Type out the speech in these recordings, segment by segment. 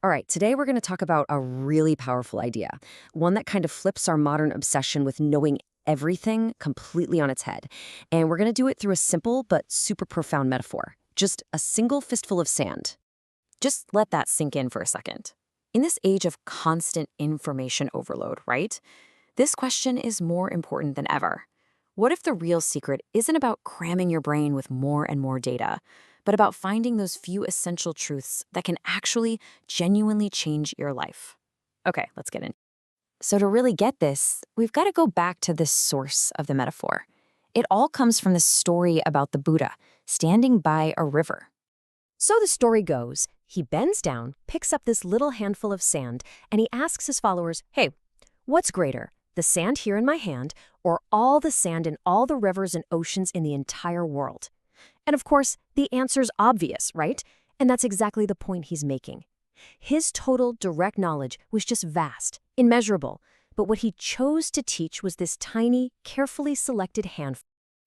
All right, today we're going to talk about a really powerful idea, one that kind of flips our modern obsession with knowing everything completely on its head. And we're going to do it through a simple but super profound metaphor, just a single fistful of sand. Just let that sink in for a second. In this age of constant information overload, right? This question is more important than ever. What if the real secret isn't about cramming your brain with more and more data, but about finding those few essential truths that can actually genuinely change your life? Okay, let's get in. So to really get this, we've got to go back to the source of the metaphor. It all comes from the story about the Buddha standing by a river. So the story goes, he bends down, picks up this little handful of sand, and he asks his followers, hey, what's greater, the sand here in my hand or all the sand in all the rivers and oceans in the entire world? And of course, the answer's obvious, right? And that's exactly the point he's making. His total direct knowledge was just vast, immeasurable, but what he chose to teach was this tiny, carefully selected handful.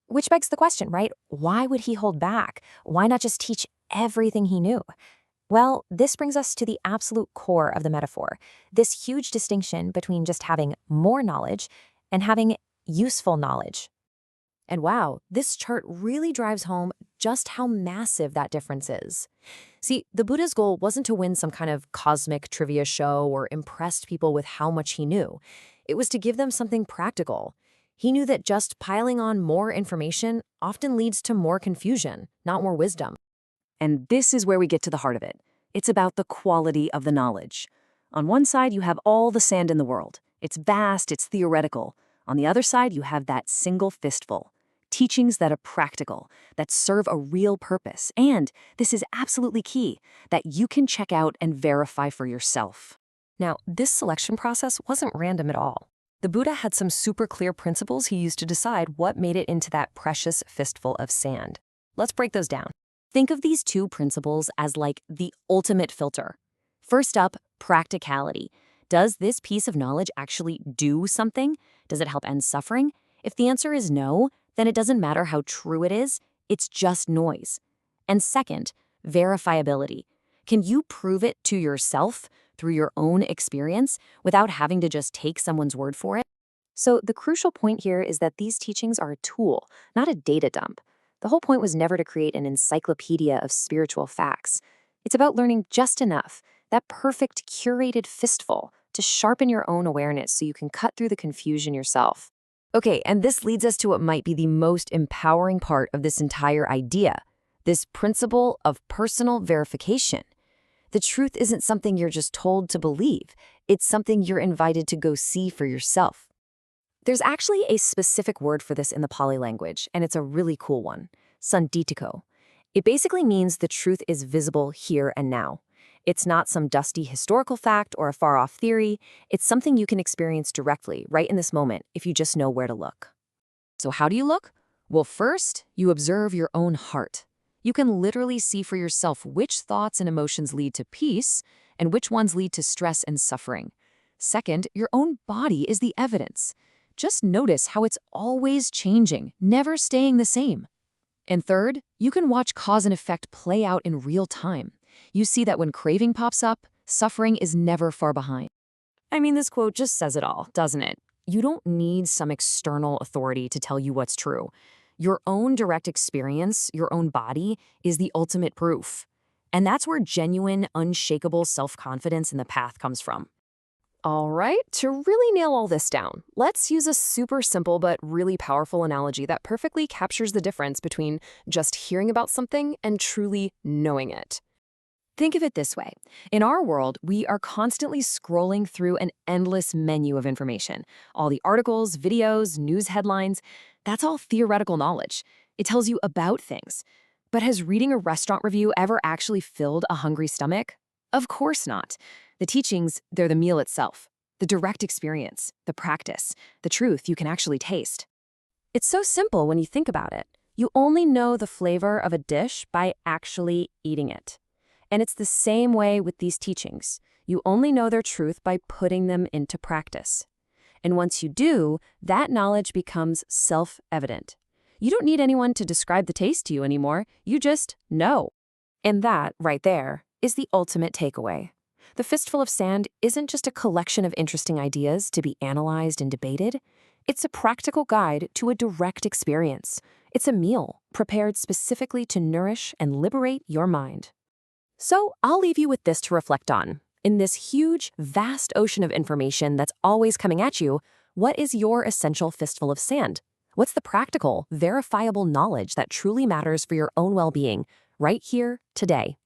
Which begs the question, right? Why would he hold back? Why not just teach everything he knew? Well, this brings us to the absolute core of the metaphor, this huge distinction between just having more knowledge and having useful knowledge. And wow, this chart really drives home just how massive that difference is. See, the Buddha's goal wasn't to win some kind of cosmic trivia show or impress people with how much he knew. It was to give them something practical. He knew that just piling on more information often leads to more confusion, not more wisdom. And this is where we get to the heart of it. It's about the quality of the knowledge. On one side, you have all the sand in the world. It's vast, it's theoretical. On the other side, you have that single fistful. Teachings that are practical, that serve a real purpose, and, this is absolutely key, that you can check out and verify for yourself. Now, this selection process wasn't random at all. The Buddha had some super clear principles he used to decide what made it into that precious fistful of sand. Let's break those down. Think of these two principles as like the ultimate filter. First up, practicality. Does this piece of knowledge actually do something? Does it help end suffering? If the answer is no, then it doesn't matter how true it is, it's just noise. And second, verifiability. Can you prove it to yourself through your own experience without having to just take someone's word for it? So the crucial point here is that these teachings are a tool, not a data dump. The whole point was never to create an encyclopedia of spiritual facts. It's about learning just enough, that perfect curated fistful, to sharpen your own awareness so you can cut through the confusion yourself. Okay, and this leads us to what might be the most empowering part of this entire idea, this principle of personal verification. The truth isn't something you're just told to believe. It's something you're invited to go see for yourself. There's actually a specific word for this in the Pali language, and it's a really cool one, sandiṭṭhiko. It basically means the truth is visible here and now. It's not some dusty historical fact or a far-off theory. It's something you can experience directly, right in this moment, if you just know where to look. So how do you look? Well, first, you observe your own heart. You can literally see for yourself which thoughts and emotions lead to peace and which ones lead to stress and suffering. Second, your own body is the evidence. Just notice how it's always changing, never staying the same. And third, you can watch cause and effect play out in real time. You see that when craving pops up, suffering is never far behind. I mean, this quote just says it all, doesn't it? You don't need some external authority to tell you what's true. Your own direct experience, your own body, is the ultimate proof. And that's where genuine, unshakable self-confidence in the path comes from. All right, to really nail all this down, let's use a super simple but really powerful analogy that perfectly captures the difference between just hearing about something and truly knowing it. Think of it this way. In our world, we are constantly scrolling through an endless menu of information. All the articles, videos, news headlines, that's all theoretical knowledge. It tells you about things. But has reading a restaurant review ever actually filled a hungry stomach? Of course not. The teachings, they're the meal itself, the direct experience, the practice, the truth you can actually taste. It's so simple when you think about it. You only know the flavor of a dish by actually eating it. And it's the same way with these teachings. You only know their truth by putting them into practice. And once you do, that knowledge becomes self-evident. You don't need anyone to describe the taste to you anymore. You just know. And that, right there, is the ultimate takeaway. The Fistful of Sand isn't just a collection of interesting ideas to be analyzed and debated. It's a practical guide to a direct experience. It's a meal prepared specifically to nourish and liberate your mind. So I'll leave you with this to reflect on. In this huge, vast ocean of information that's always coming at you, what is your essential fistful of sand? What's the practical, verifiable knowledge that truly matters for your own well-being right here, today?